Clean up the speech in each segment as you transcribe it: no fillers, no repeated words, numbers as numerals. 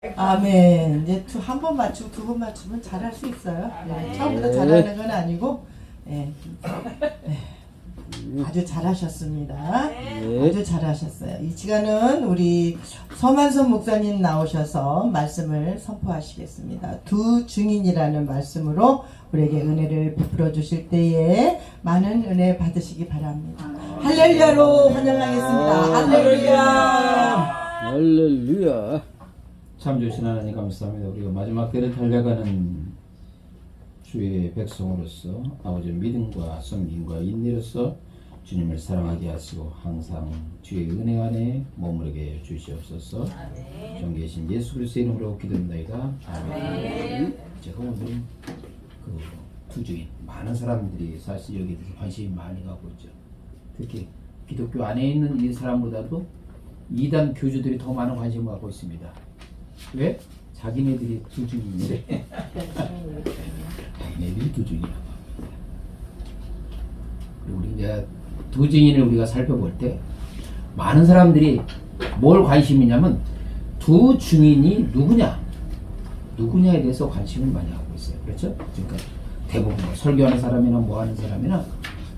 아멘. 이제 한 번 맞추고 두 번 맞추면 잘할 수 있어요. 네, 처음부터 잘하는 건 아니고, 네. 아주 잘하셨습니다. 아주 잘하셨어요. 이 시간은 우리 서만선 목사님 나오셔서 말씀을 선포하시겠습니다. 두 증인이라는 말씀으로 우리에게 은혜를 베풀어 주실 때에 많은 은혜 받으시기 바랍니다. 할렐루야로 환영하겠습니다. 할렐루야. 할렐루야. 참 좋으신 하나님 감사합니다. 우리가 마지막 때를 달려가는 주의 백성으로서 아버지 믿음과 섬김과 인내로서 주님을 사랑하게 하시고 항상 주의 은혜 안에 머무르게 주시옵소서. 존귀하신 예수 그리스도의 이름으로 기도합니다. 아멘. 제가 오늘 그 투주인 많은 사람들이 사실 여기에 대해서 관심이 많이 가고 있죠. 특히 기독교 안에 있는 이 사람보다도 이단 교주들이 더 많은 관심을 갖고 있습니다. 왜? 자기네들이 투중인데 자기네들이 투중이라고 합니다. 우리 이제 투중인을 우리가 살펴볼 때 많은 사람들이 뭘 관심이 있냐면 두 증인이 누구냐에 대해서 관심을 많이 갖고 있어요. 그렇죠? 그러니까 대부분 뭐 설교하는 사람이나 뭐 하는 사람이나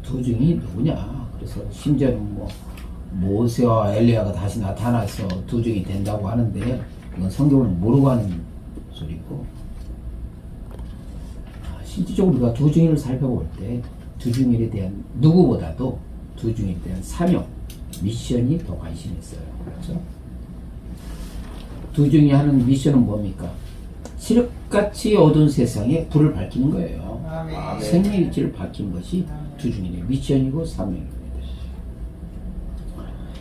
두 증인이 누구냐. 그래서 심지어는 뭐 모세와 엘리야가 다시 나타나서 두 증인이 된다고 하는데 이건 성경을 모르고 하는 소리고, 실질적으로 우리가 두 증인을 살펴볼 때 두 증인에 대한 누구보다도 두 증인에 대한 사명, 미션이 더 관심이 있어요. 그렇죠? 두 증인이 하는 미션은 뭡니까? 칠흑같이 어두운 세상에 불을 밝히는 거예요. 생명의 빛을 밝히는 것이 두 증인의 미션이고 사명입니다.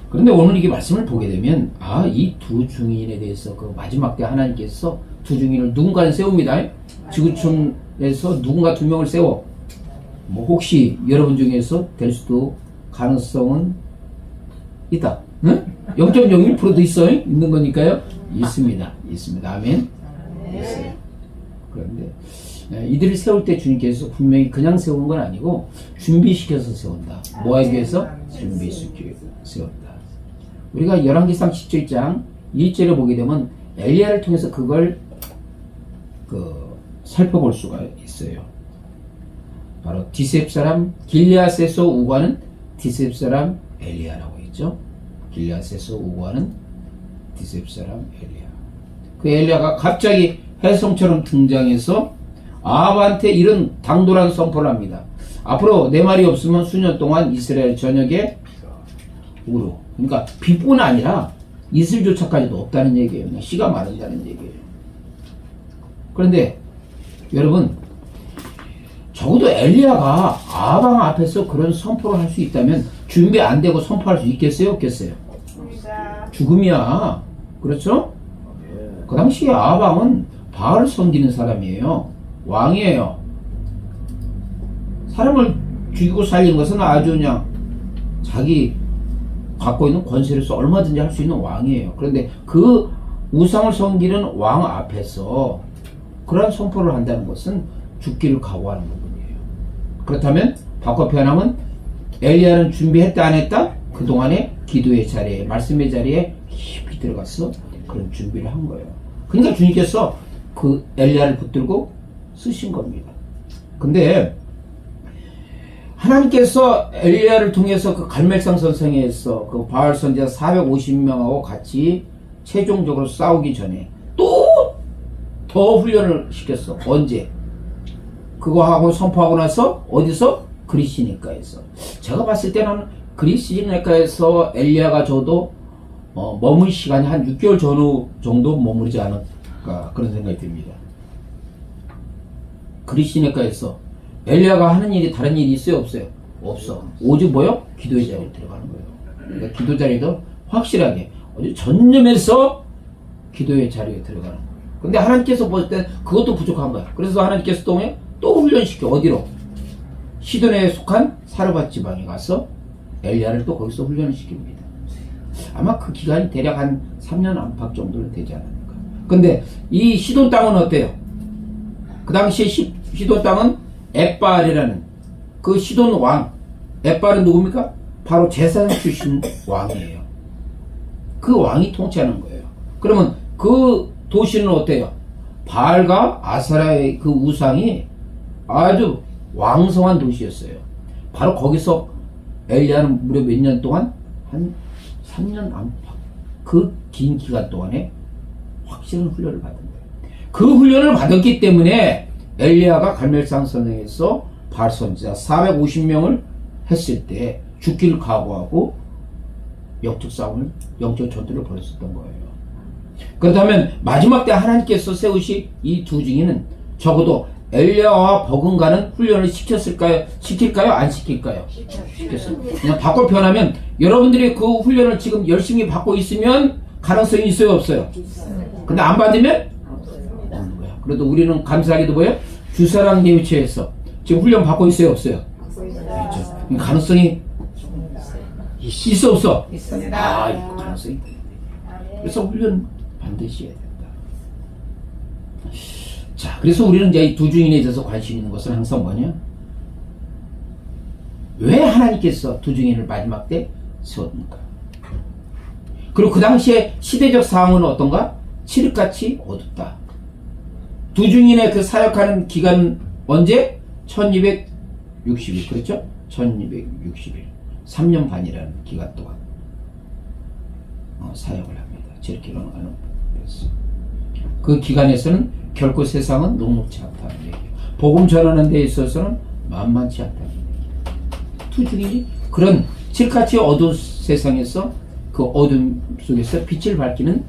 그런데 오늘 이게 말씀을 보게 되면 이 두 증인에 대해서 그 마지막 때 하나님께서 두 증인을 누군가를 세웁니다. 지구촌에서 누군가 두 명을 세워. 뭐 혹시 여러분 중에서 될 수도 가능성은 있다. 응? 0.01%도 있어요? 있는 거니까요. 있습니다. 아멘. 있어요. 그런데 이들을 세울 때 주님께서 분명히 그냥 세우는 건 아니고 준비시켜서 세운다. 뭐 하기 위해서? 준비시켜서 세운다. 우리가 열왕기상 17장 1절을 보게 되면 엘리야를 통해서 그걸 살펴볼 수가 있어요. 바로 디셉 사람 길르앗에서 우고하는 디셉 사람 엘리야라고 했죠. 길르앗에서 우고하는 디셉 사람 엘리야. 그 엘리야가 갑자기 혜성처럼 등장해서 아합한테 이런 당돌한 선포를 합니다. 앞으로 내 말이 없으면 수년 동안 이스라엘 전역에 우로. 그러니까 비뿐 아니라 이슬조차까지도 없다는 얘기예요. 그냥 씨가 마른다는 얘기예요. 그런데 여러분, 적어도 엘리야가 아방 앞에서 그런 선포를 할 수 있다면 준비 안 되고 선포할 수 있겠어요? 없겠어요? 죽음이야. 그렇죠? 그 당시에 아방은 바알을 섬기는 사람이에요. 왕이에요. 사람을 죽이고 살리는 것은 아주 그냥 자기 갖고 있는 권세를 써 얼마든지 할 수 있는 왕이에요. 그런데 그 우상을 섬기는 왕 앞에서 그러한 선포를 한다는 것은 죽기를 각오하는 부분이에요. 그렇다면 바꿔 표현하면 엘리야는 준비했다 안 했다? 그동안에 기도의 자리에, 말씀의 자리에 깊이 들어가서 그런 준비를 한 거예요. 그러니까 주님께서 그 엘리야를 붙들고 쓰신 겁니다. 근데 하나님께서 엘리야를 통해서 그 갈멜상 선생에서 그 바알 선지자 450명하고 같이 최종적으로 싸우기 전에 또 더 훈련을 시켰어. 언제? 그거 하고 선포하고 나서 어디서? 그리시니까에서. 제가 봤을 때는 그리시니까에서 엘리야가 저도 머물 시간이 한 6개월 전후 정도 머무르지 않을까 그런 생각이 듭니다. 그리시니까에서 엘리야가 하는 일이 다른 일이 있어요? 없어요? 없어. 오직 뭐요? 기도의 자리에 들어가는 거예요. 그러니까 기도 자리도 확실하게 어디 전념해서 기도의 자리에 들어가는 거예요. 근데 하나님께서 볼 때 그것도 부족한 거야. 그래서 하나님께서 또 훈련시켜. 어디로? 시돈에 속한 사르밧 지방에 가서 엘리야를 또 거기서 훈련을 시킵니다. 아마 그 기간이 대략 한 3년 안팎 정도는 되지 않을까. 근데 이 시돈 땅은 어때요? 그 당시에 시돈 땅은 엣바알이라는 그 시돈 왕. 엣바알은 누굽니까? 바로 제사장 출신 왕이에요. 그 왕이 통치하는 거예요. 그러면 그 도시는 어때요? 바알과 아세라의 그 우상이 아주 왕성한 도시였어요. 바로 거기서 엘리야는 무려 몇 년 동안 한 3년 안팎 그 긴 기간 동안에 확실한 훈련을 받은 거예요. 그 훈련을 받았기 때문에 엘리야가 갈멜산 선행에서 바알 선지자 450명을 했을 때 죽기를 각오하고 영적 싸움을, 영적 전투를 벌였었던 거예요. 그렇다면 마지막 때 하나님께서 세우신 이 두 증인은 적어도 엘리야와 버금가는 훈련을 시킬까요? 안 시킬까요? 시켰어요. 그냥 바꿔 표현하면 여러분들이 그 훈련을 지금 열심히 받고 있으면 가능성이 있어요? 없어요? 근데 안 받으면? 없는 거야. 그래도 우리는 감사하게도 뭐예요? 주사랑 예우체에서 지금 훈련 받고 있어요? 없어요? 그렇죠. 가능성이 있어 없어? 있습니다. 아, 이거 가능성이 있다. 그래서 훈련 반드시 해야 된다. 자, 그래서 우리는 이제 이 두 증인에 대해서 관심 있는 것은 항상 뭐냐? 왜 하나님께서 두 증인을 마지막 때 세웠는가? 그리고 그 당시에 시대적 상황은 어떤가? 칠흑같이 어둡다. 두 증인의 그 사역하는 기간 언제? 1260일. 그렇죠? 1260일. 3년 반이라는 기간 동안 사역을 합니다. 저렇게 하는 그래서 그 기간에서는 결코 세상은 녹록지 않다는 얘기예요. 복음 전하는 데 있어서는 만만치 않다는 얘기예요. 두 증인이 그런 칠흑같이 어두운 세상에서 그 어둠 속에서 빛을 밝히는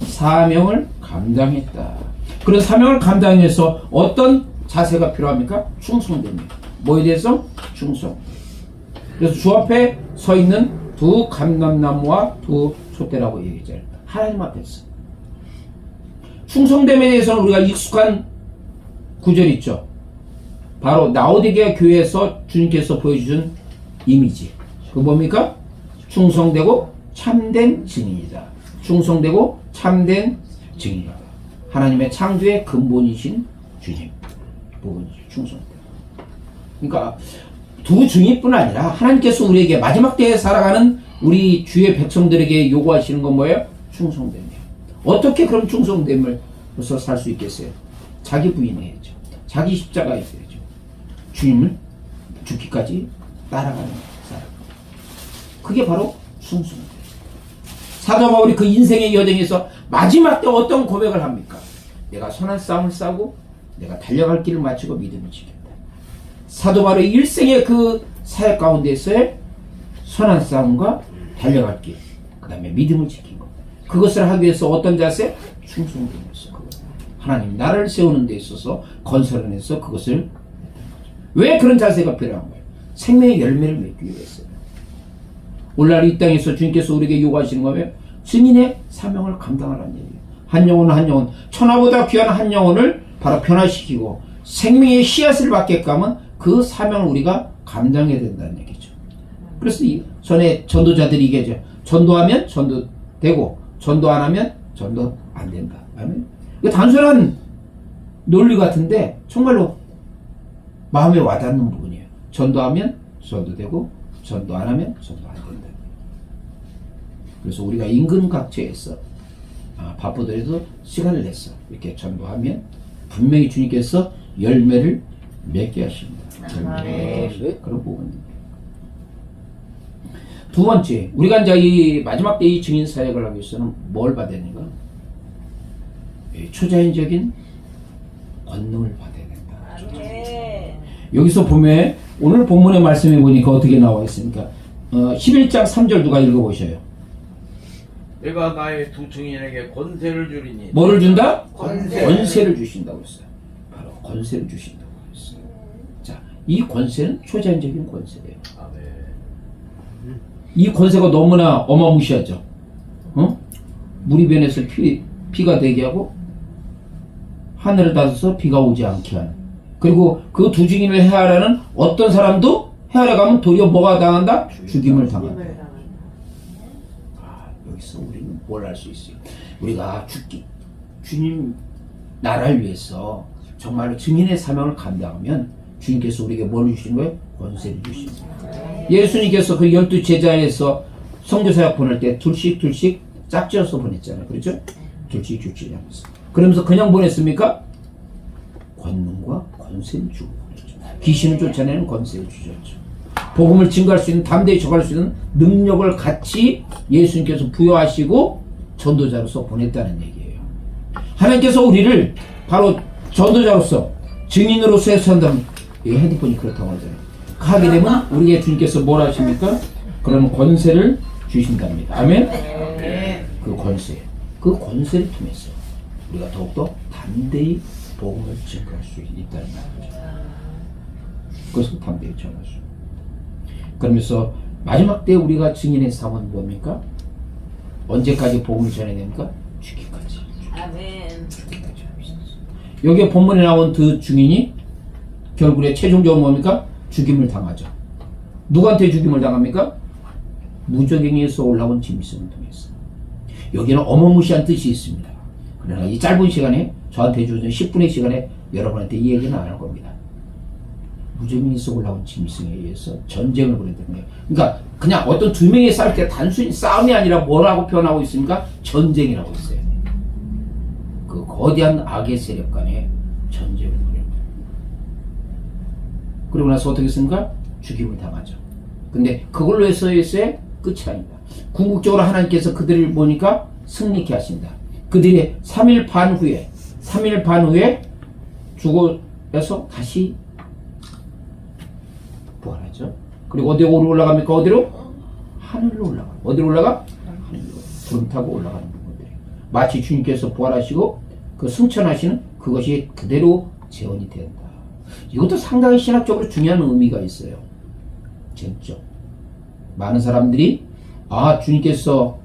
사명을 감당했다. 그런 사명을 감당해서 어떤 자세가 필요합니까? 충성됩니다. 뭐에 대해서? 충성. 그래서 주 앞에 서 있는 두 감람나무와 두 촛대라고 얘기하잖아요. 하나님 앞에서. 충성됨에 대해서는 우리가 익숙한 구절이 있죠. 바로 라오디게아 교회에서 주님께서 보여주신 이미지. 그 뭡니까? 충성되고 참된 증인이다. 충성되고 참된 증인이다. 하나님의 창조의 근본이신 주님. 부분이죠. 충성됨. 그러니까 두 증인뿐 아니라 하나님께서 우리에게 마지막 때에 살아가는 우리 주의 백성들에게 요구하시는 건 뭐예요? 충성됨이에요. 어떻게 그럼 충성됨으로서 살 수 있겠어요? 자기 부인해야죠. 자기 십자가 있어야죠. 주님을 죽기까지 따라가는 사람. 그게 바로 충성됨. 사도 바울이 그 인생의 여정에서 마지막 때 어떤 고백을 합니까? 내가 선한 싸움을 싸고 내가 달려갈 길을 마치고 믿음을 지켰다. 사도 바울의 일생의 그 사역 가운데서의 선한 싸움과 달려갈 길, 그 다음에 믿음을 지킨 것. 그것을 하기 위해서 어떤 자세? 충성됨이었어. 하나님 나를 세우는 데 있어서 건설해서 그것을. 왜 그런 자세가 필요한 거예요? 생명의 열매를 맺기 위해서요. 오늘날 이 땅에서 주님께서 우리에게 요구하시는 거면 증인의 사명을 감당하라는 얘기예요. 한 영혼 한 영혼, 천하보다 귀한 한 영혼을 바로 변화시키고 생명의 씨앗을 받게끔 하면 그 사명을 우리가 감당해야 된다는 얘기죠. 그래서 이 전에 전도자들이 얘기하죠. 전도하면 전도되고 전도 안 하면 전도 안 된다. 이거 단순한 논리 같은데 정말로 마음에 와닿는 부분이에요. 전도하면 전도되고 전도 안 하면 전도 안 된다. 그래서 우리가 임금각처에서 바쁘더라도 시간을 내서 이렇게 전도하면 분명히 주님께서 열매를 맺게 하십니다. 그런 부분입니다. 두 번째, 우리가 이제 이 마지막 때 이 증인 사역을 하기 위해서는 뭘 받아야 되는가? 초자연적인 권능을 받아야 된다. 여기서 보면 오늘 본문의 말씀에 보니까 어떻게 나와 있습니까? 11장 3절 누가 읽어보셔요. 내가 나의 두 증인에게 권세를 주리니. 뭐를 준다? 권세. 권세를 주신다고 했어요. 바로 권세를 주신다고 했어요. 자, 이 권세는 초자연적인 권세예요. 아멘. 이 권세가 너무나 어마무시하죠. 물이 변해서 피가 되게 하고 하늘을 닫아서 비가 오지 않게 하는. 그리고 그 두 증인을 해하라는 어떤 사람도 해하려 가면 도리어 뭐가 당한다? 죽임을 당한다. 여기서 우리는 뭘 할 수 있어요? 우리가 주님 나라를 위해서 정말로 증인의 사명을 감당하면 주님께서 우리에게 뭘 주시는 거예요? 권세를 주시는 거예요. 예수님께서 그 12 제자에서 선교사역 보낼 때 둘씩 짝지어서 보냈잖아요. 그렇죠? 둘씩 하면서. 그러면서 그냥 보냈습니까? 권능과 권세를 주고 보냈죠. 귀신을 쫓아내는 권세를 주셨죠. 복음을 증거할 수 있는, 담대히 전할 수 있는 능력을 같이 예수님께서 부여하시고 전도자로서 보냈다는 얘기예요. 하나님께서 우리를 바로 전도자로서 증인으로서 해서 한다면, 이 핸드폰이 그렇다고 하잖아요. 하게 되면 우리에게 주님께서 뭘 하십니까? 그런 권세를 주신답니다. 아멘? 그 권세를 통해서 우리가 더욱더 담대히 복음을 증거할 수 있다는 말이죠. 그것을 담대히 전할 수. 그러면서 마지막 때 우리가 증인의 삶은 뭡니까? 언제까지 복음을 전해야 됩니까? 죽기까지. 아멘. 죽기까지 하고 있었어요. 여기에 본문에 나온 그 증인이 결국에 최종적으로 뭡니까? 죽임을 당하죠. 누구한테 죽임을 당합니까? 무적행에서 올라온 짐승을 통해서. 여기는 어마무시한 뜻이 있습니다. 그러나 이 짧은 시간에 저한테 주어진 10분의 시간에 여러분한테 이 얘기는 안 할 겁니다. 무적행에서 올라온 짐승에 의해서 전쟁을 벌였다는 거예요. 그러니까 그냥 어떤 두 명이 싸울 때 단순히 싸움이 아니라 뭐라고 표현하고 있습니까? 전쟁이라고 있어요. 그 거대한 악의 세력 간의 전쟁을 벌였다. 그러고 나서 어떻게 했습니까? 죽임을 당하죠. 근데 그걸로 해서의 끝이 아닙니다. 궁극적으로 하나님께서 그들을 보니까 승리케 하신다. 그들이 3일 반 후에 죽어서 다시 부활하죠. 그리고 어디로 올라갑니까? 어디로? 하늘로 올라가. 어디로 올라가? 하늘로. 구름 타고 올라가는 부분들. 마치 주님께서 부활하시고 그 승천하시는 그것이 그대로 재현이 된다. 이것도 상당히 신학적으로 중요한 의미가 있어요. 쟁점. 많은 사람들이 주님께서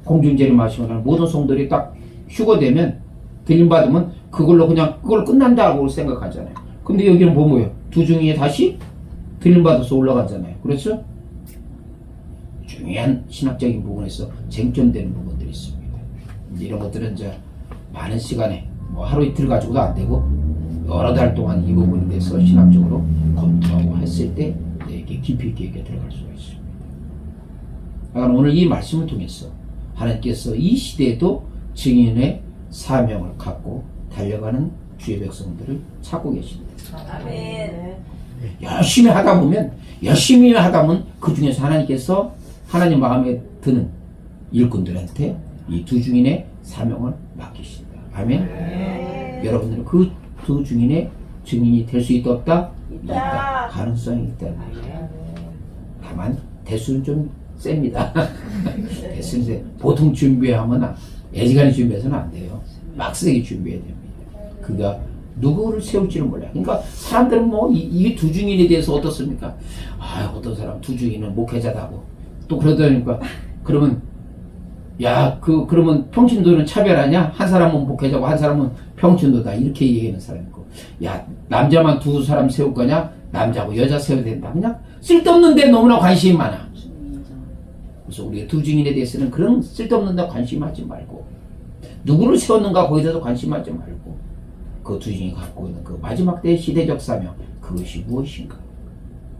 공중제를 마시거나 모든 성도들이 딱 휴거되면 들림받으면 그걸로 그냥 그걸 끝난다고 생각하잖아요. 근데 여기는 뭐예요? 두 중에 다시 들림받아서 올라가잖아요. 그렇죠? 중요한 신학적인 부분에서 쟁점되는 부분들이 있습니다. 이런 것들은 이제 많은 시간에 뭐 하루 이틀 가지고도 안 되고 여러 달 동안 이 부분에 대해서 신학적으로 검토하고 했을 때 이렇게 깊이 있게 들어갈 수가 있습니다. 그러니까 오늘 이 말씀을 통해서 하나님께서 이 시대에도 증인의 사명을 갖고 달려가는 주의 백성들을 찾고 계십니다. 아멘. 열심히 하다 보면 그 중에서 하나님께서 하나님 마음에 드는 일꾼들한테 이 두 증인의 사명을 맡기신다. 아멘. 여러분들은 그 두 증인의 증인이 될 수 있다 없다? 있다. 가능성이 있다는 거예요. 다만 대수는 좀 셉니다. 대수는 세. 보통 준비하면 애지간히 준비해서는 안 돼요. 빡세게 준비해야 됩니다. 그가 누구를 세울지는 몰라요. 그러니까 사람들은 뭐 이 두 증인에 대해서 어떻습니까? 어떤 사람 두 증인은 목회자다고 또 그러다니까 그러면 그러면 평신도는 차별하냐? 한 사람은 목회자고 한 사람은 평신도다 이렇게 얘기하는 사람이 있고 남자만 두 사람 세울 거냐? 남자고 여자 세워야 된다. 그냥 쓸데없는데 너무나 관심이 많아. 그래서 우리가 두 증인에 대해서는 그런 쓸데없는 데 관심하지 말고 누구를 세웠는가 거기에 대해서 관심하지 말고 그 두 증인이 갖고 있는 그 마지막 때의 시대적 사명 그것이 무엇인가.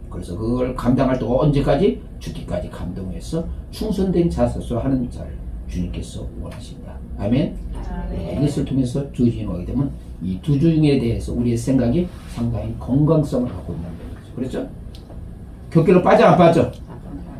그래서 그걸 감당할 때 언제까지? 죽기까지 감동해서 충성된 자세로 하는 자를 주님께서 원하신다. 아멘. 이것을 통해서 두 증인이 오게 되면 이 두 증인에 대해서 우리의 생각이 상당히 건강성을 갖고 있다는 거죠. 그렇죠? 격결로 빠져 안 빠져?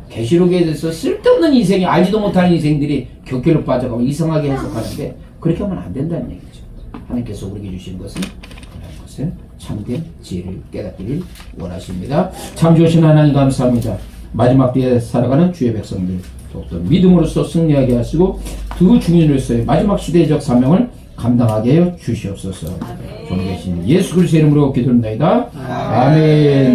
계시록에 대해서 쓸데없는 인생이 알지도 못하는 인생들이 격결로 빠져가고 이상하게 해석하는데 그렇게 하면 안 된다는 얘기죠. 하나님께서 우리에게 주신 것은 그런 것은 참된 지혜를 깨닫기를 원하십니다. 참 좋으신 하나님 감사합니다. 마지막 때에 살아가는 주의 백성들 더욱더 믿음으로써 승리하게 하시고 두 증인으로서의 마지막 시대적 사명을 감당하게 하여 주시옵소서. 존귀하신 예수 그리스도의 이름으로 기도합니다. 아멘.